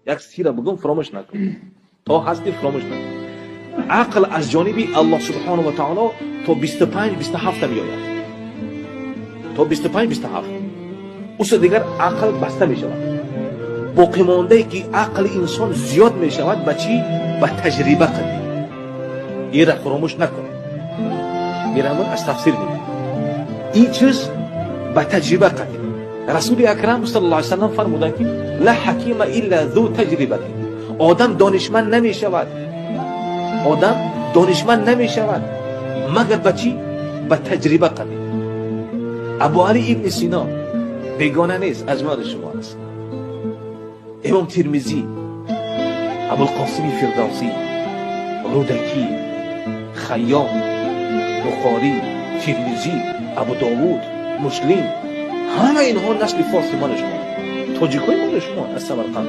یک چیز را بگم فراموش نکن، تا هستی فراموش نکن. عقل از جانب الله سبحانه و تعالی تا 25 27 میآید، تا 25 27 اوس دیگر عقل بسته می شود. باقی مانده که عقل انسان زیاد می شود به چی؟ به تجربه قدیم. این را فراموش نکن. میرم از تفسیر میگم این چیز به تجربه قدیم. رسول اکرم صلی الله علیه و سلم فرمودند که لا حکیم الا ذو تجربه. آدم دانشمند نمی شود، آدم دانشمند نمی شود مگر به چی؟ به تجربه قدیم. ابو علی ابن سینا بیگانه نیست، از ما شما است. امام ترمذی، ابو القاسم فردوسی، رودکی، خیام، بخاری، ترمذی، ابو داوود، مسلم، همه اینها نسل فارسی ما شما، تاجیکای ما شما از سمرقند.